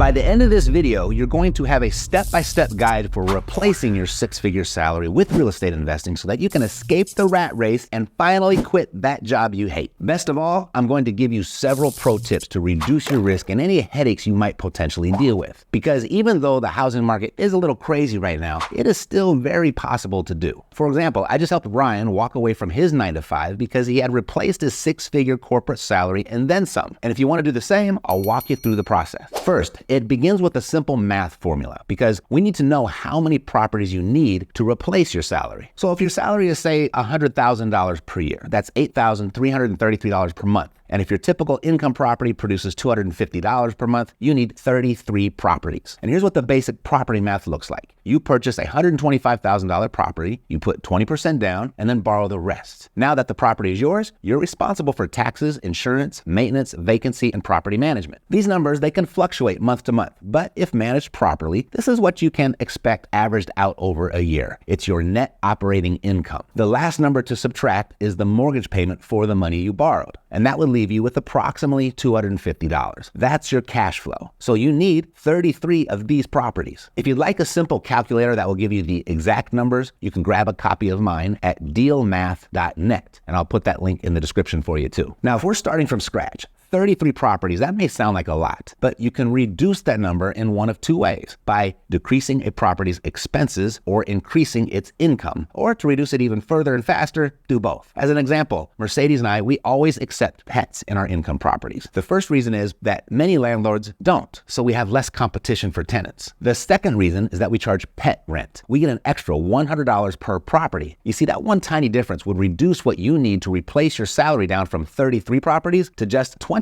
By the end of this video, you're going to have a step-by-step guide for replacing your six-figure salary with real estate investing so that you can escape the rat race and finally quit that job you hate. Best of all, I'm going to give you several pro tips to reduce your risk and any headaches you might potentially deal with. Because even though the housing market is a little crazy right now, it is still very possible to do. For example, I just helped Ryan walk away from his 9-to-5 because he had replaced his six-figure corporate salary and then some. And if you want to do the same, I'll walk you through the process. First, it begins with a simple math formula because we need to know how many properties you need to replace your salary. So if your salary is, say, $100,000 per year, that's $8,333 per month. And if your typical income property produces $250 per month, you need 33 properties. And here's what the basic property math looks like. You purchase a $125,000 property, you put 20% down, and then borrow the rest. Now that the property is yours, you're responsible for taxes, insurance, maintenance, vacancy, and property management. These numbers, they can fluctuate month to month, but if managed properly, this is what you can expect averaged out over a year. It's your net operating income. The last number to subtract is the mortgage payment for the money you borrowed, and that would leave you with approximately $250. That's your cash flow. So you need 33 of these properties. If you'd like a simple calculator that will give you the exact numbers, you can grab a copy of mine at dealmath.net, and I'll put that link in the description for you too. Now, if we're starting from scratch, 33 properties, that may sound like a lot, but you can reduce that number in one of two ways: by decreasing a property's expenses or increasing its income, or to reduce it even further and faster, do both. As an example, Mercedes and I, we always accept pets in our income properties. The first reason is that many landlords don't, so we have less competition for tenants. The second reason is that we charge pet rent. We get an extra $100 per property. You see, that one tiny difference would reduce what you need to replace your salary down from 33 properties to just 23.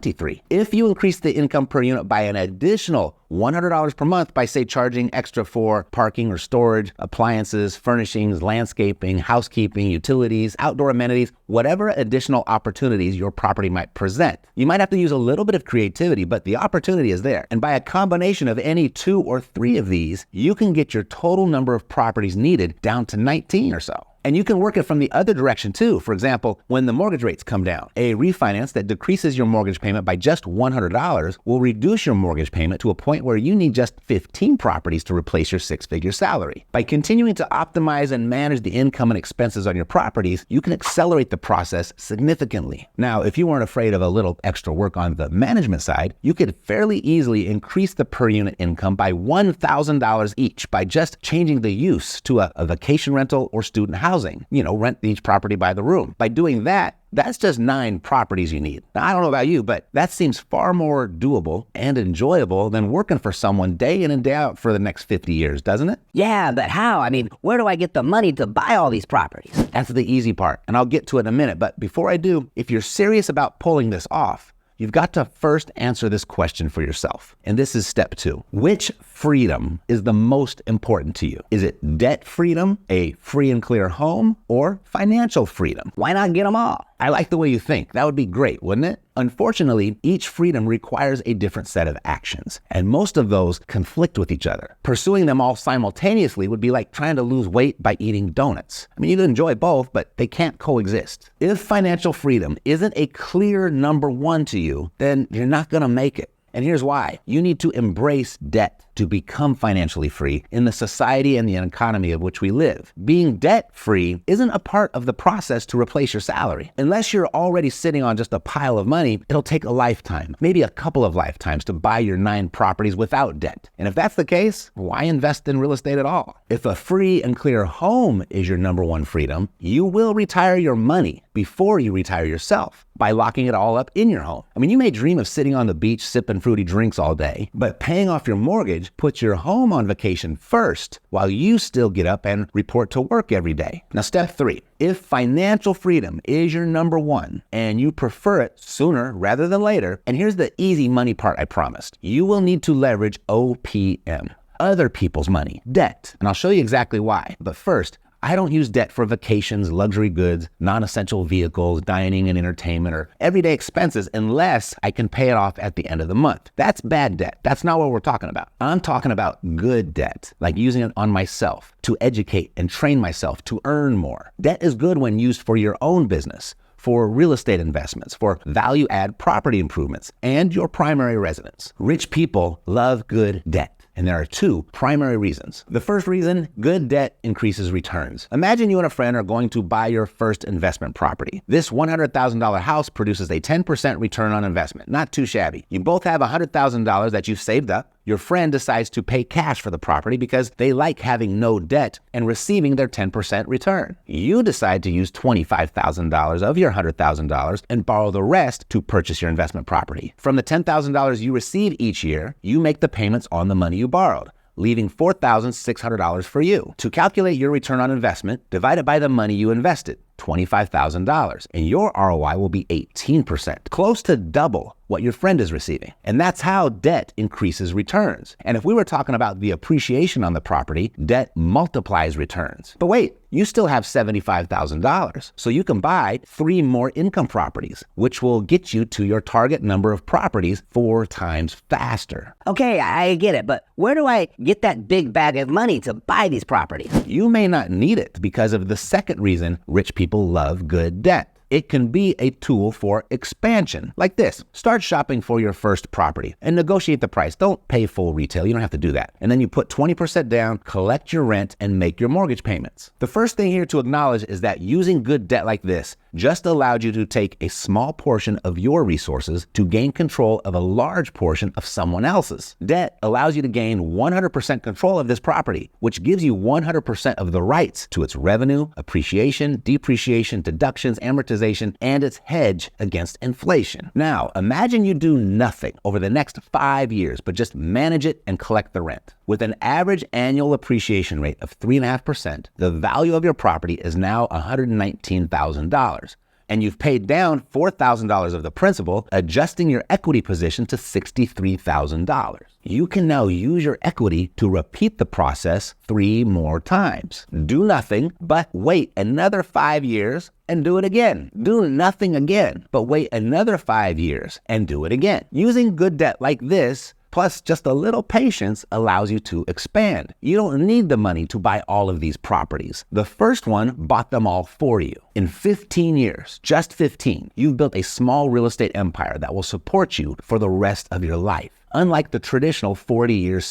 If you increase the income per unit by an additional $100 per month by, say, charging extra for parking or storage, appliances, furnishings, landscaping, housekeeping, utilities, outdoor amenities, whatever additional opportunities your property might present. You might have to use a little bit of creativity, but the opportunity is there. And by a combination of any 2 or 3 of these, you can get your total number of properties needed down to 19 or so. And you can work it from the other direction too. For example, when the mortgage rates come down, a refinance that decreases your mortgage payment by just $100 will reduce your mortgage payment to a point where you need just 15 properties to replace your six-figure salary. By continuing to optimize and manage the income and expenses on your properties, you can accelerate the process significantly. Now, if you weren't afraid of a little extra work on the management side, you could fairly easily increase the per unit income by $1,000 each by just changing the use to a vacation rental or student housing. Rent each property by the room. By doing that, that's just 9 properties you need. Now, I don't know about you, but that seems far more doable and enjoyable than working for someone day in and day out for the next 50 years, doesn't it? Yeah, but how? I mean, where do I get the money to buy all these properties? That's the easy part, and I'll get to it in a minute. But before I do, if you're serious about pulling this off, you've got to first answer this question for yourself. And this is step 2. Which freedom is the most important to you? Is it debt freedom, a free and clear home, or financial freedom? Why not get them all? I like the way you think. That would be great, wouldn't it? Unfortunately, each freedom requires a different set of actions, and most of those conflict with each other. Pursuing them all simultaneously would be like trying to lose weight by eating donuts. I mean, you enjoy both, but they can't coexist. If financial freedom isn't a clear number 1 to you, then you're not going to make it. And here's why. You need to embrace debt to become financially free in the society and the economy of which we live. Being debt-free isn't a part of the process to replace your salary. Unless you're already sitting on just a pile of money, it'll take a lifetime, maybe a couple of lifetimes, to buy your 9 properties without debt. And if that's the case, why invest in real estate at all? If a free and clear home is your number 1 freedom, you will retire your money before you retire yourself by locking it all up in your home. I mean, you may dream of sitting on the beach sipping fruity drinks all day, but paying off your mortgage puts your home on vacation first while you still get up and report to work every day. Now, step 3. If financial freedom is your number 1 and you prefer it sooner rather than later, and here's the easy money part I promised, you will need to leverage OPM, other people's money, debt. And I'll show you exactly why. But first, I don't use debt for vacations, luxury goods, non-essential vehicles, dining and entertainment, or everyday expenses unless I can pay it off at the end of the month. That's bad debt. That's not what we're talking about. I'm talking about good debt, like using it on myself to educate and train myself to earn more. Debt is good when used for your own business, for real estate investments, for value-add property improvements, and your primary residence. Rich people love good debt. And there are two primary reasons. The first reason, good debt increases returns. Imagine you and a friend are going to buy your first investment property. This $100,000 house produces a 10% return on investment. Not too shabby. You both have $100,000 that you've saved up. Your friend decides to pay cash for the property because they like having no debt and receiving their 10% return. You decide to use $25,000 of your $100,000 and borrow the rest to purchase your investment property. From the $10,000 you receive each year, you make the payments on the money you borrowed, leaving $4,600 for you. To calculate your return on investment, divide it by the money you invested, $25,000, and your ROI will be 18%, close to double what your friend is receiving. And that's how debt increases returns. And if we were talking about the appreciation on the property, debt multiplies returns. But wait, you still have $75,000, so you can buy 3 more income properties, which will get you to your target number of properties 4 times faster. Okay, I get it, but where do I get that big bag of money to buy these properties? You may not need it because of the second reason rich people love good debt. It can be a tool for expansion. Like this, start shopping for your first property and negotiate the price. Don't pay full retail, you don't have to do that. And then you put 20% down, collect your rent, and make your mortgage payments. The first thing here to acknowledge is that using good debt like this just allowed you to take a small portion of your resources to gain control of a large portion of someone else's. Debt allows you to gain 100% control of this property, which gives you 100% of the rights to its revenue, appreciation, depreciation, deductions, amortization, and its hedge against inflation. Now, imagine you do nothing over the next 5 years, but just manage it and collect the rent. With an average annual appreciation rate of 3.5%, the value of your property is now $119,000. And you've paid down $4,000 of the principal, adjusting your equity position to $63,000. You can now use your equity to repeat the process 3 more times. Do nothing, but wait another 5 years and do it again. Do nothing again, but wait another 5 years and do it again. Using good debt like this, plus just a little patience, allows you to expand. You don't need the money to buy all of these properties. The first one bought them all for you. In 15 years, just 15, you've built a small real estate empire that will support you for the rest of your life. Unlike the traditional 40-year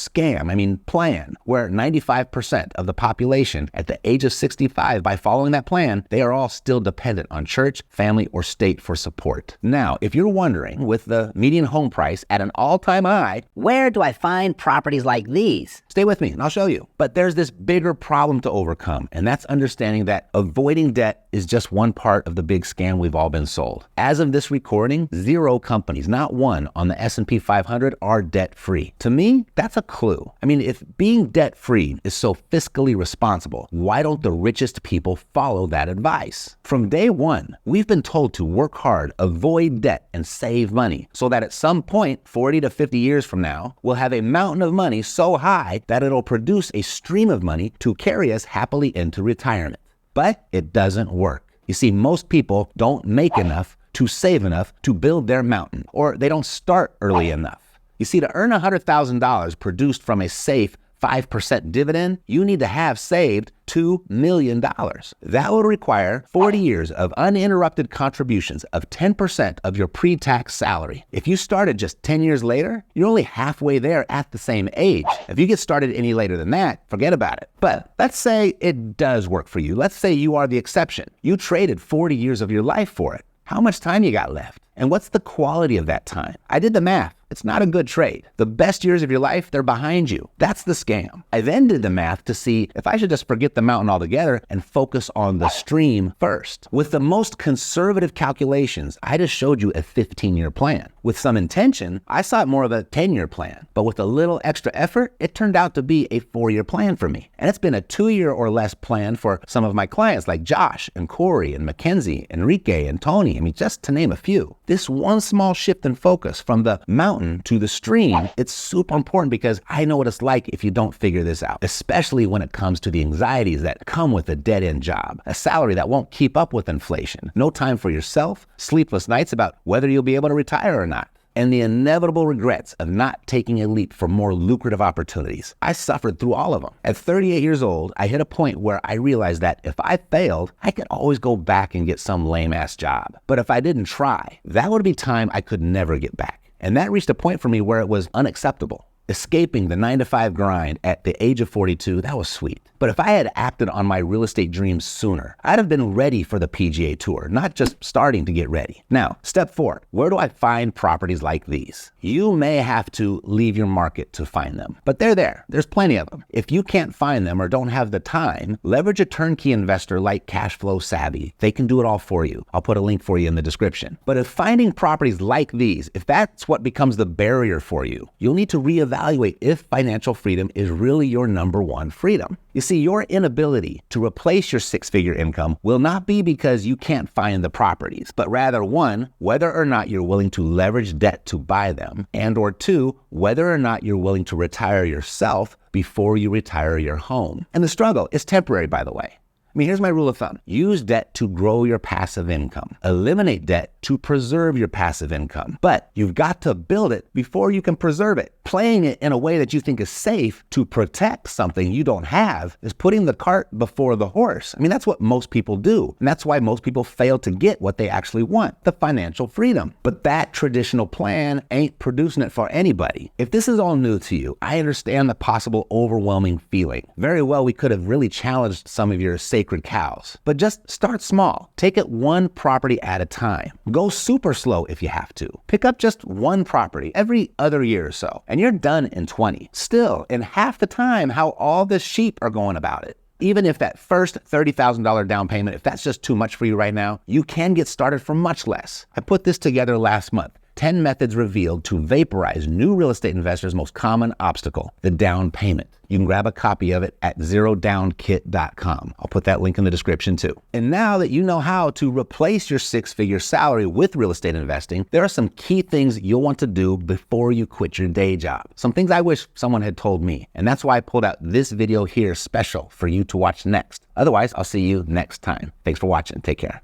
plan, where 95% of the population at the age of 65, by following that plan, they are all still dependent on church, family, or state for support. Now, if you're wondering, with the median home price at an all-time high, where do I find properties like these? Stay with me and I'll show you. But there's this bigger problem to overcome, and that's understanding that avoiding debt is just one part of the big scam we've all been sold. As of this recording, 0 companies, not one, on the S&P 500 are debt-free. To me, that's a clue. If being debt-free is so fiscally responsible, why don't the richest people follow that advice? From day one, we've been told to work hard, avoid debt, and save money, so that at some point, 40 to 50 years from now, we'll have a mountain of money so high that it'll produce a stream of money to carry us happily into retirement. But it doesn't work. You see, most people don't make enough to save enough to build their mountain, or they don't start early enough. You see, to earn $100,000 produced from a safe 5% dividend, you need to have saved $2 million. That would require 40 years of uninterrupted contributions of 10% of your pre-tax salary. If you started just 10 years later, you're only halfway there at the same age. If you get started any later than that, forget about it. But let's say it does work for you. Let's say you are the exception. You traded 40 years of your life for it. How much time you got left? And what's the quality of that time? I did the math. It's not a good trade. The best years of your life, they're behind you. That's the scam. I then did the math to see if I should just forget the mountain altogether and focus on the stream first. With the most conservative calculations, I just showed you a 15-year plan. With some intention, I saw it more of a 10-year plan. But with a little extra effort, it turned out to be a 4-year plan for me. And it's been a 2-year or less plan for some of my clients like Josh and Corey and Mackenzie, Enrique and Tony. Just to name a few. This one small shift in focus from the mountain to the stream, it's super important because I know what it's like if you don't figure this out, especially when it comes to the anxieties that come with a dead-end job, a salary that won't keep up with inflation, no time for yourself, sleepless nights about whether you'll be able to retire or not. and the inevitable regrets of not taking a leap for more lucrative opportunities. I suffered through all of them. At 38 years old, I hit a point where I realized that if I failed, I could always go back and get some lame-ass job. But if I didn't try, that would be time I could never get back. And that reached a point for me where it was unacceptable. Escaping the 9-to-5 grind at the age of 42, that was sweet. But if I had acted on my real estate dreams sooner, I'd have been ready for the PGA Tour, not just starting to get ready. Now, step 4, where do I find properties like these? You may have to leave your market to find them, but they're there. There's plenty of them. If you can't find them or don't have the time, leverage a turnkey investor like Cashflow Savvy. They can do it all for you. I'll put a link for you in the description. But if finding properties like these, if that's what becomes the barrier for you, you'll need to reevaluate if financial freedom is really your number one freedom. You see, your inability to replace your six-figure income will not be because you can't find the properties, but rather 1, whether or not you're willing to leverage debt to buy them, and or 2, whether or not you're willing to retire yourself before you retire your home. And the struggle is temporary, by the way. I mean, here's my rule of thumb. Use debt to grow your passive income. Eliminate debt to preserve your passive income. But you've got to build it before you can preserve it. Playing it in a way that you think is safe to protect something you don't have is putting the cart before the horse. I mean, that's what most people do. And that's why most people fail to get what they actually want, the financial freedom. But that traditional plan ain't producing it for anybody. If this is all new to you, I understand the possible overwhelming feeling. Very well, we could have really challenged some of your sacred cows. But just start small. Take it one property at a time. Go super slow if you have to. Pick up just one property every other year or so, and you're done in 20. Still, in half the time, how all the sheep are going about it. Even if that first $30,000 down payment, if that's just too much for you right now, you can get started for much less. I put this together last month. 10 methods revealed to vaporize new real estate investors' most common obstacle, the down payment. You can grab a copy of it at zerodownkit.com. I'll put that link in the description too. And now that you know how to replace your six-figure salary with real estate investing, there are some key things you'll want to do before you quit your day job. Some things I wish someone had told me. And that's why I pulled out this video here special for you to watch next. Otherwise, I'll see you next time. Thanks for watching. Take care.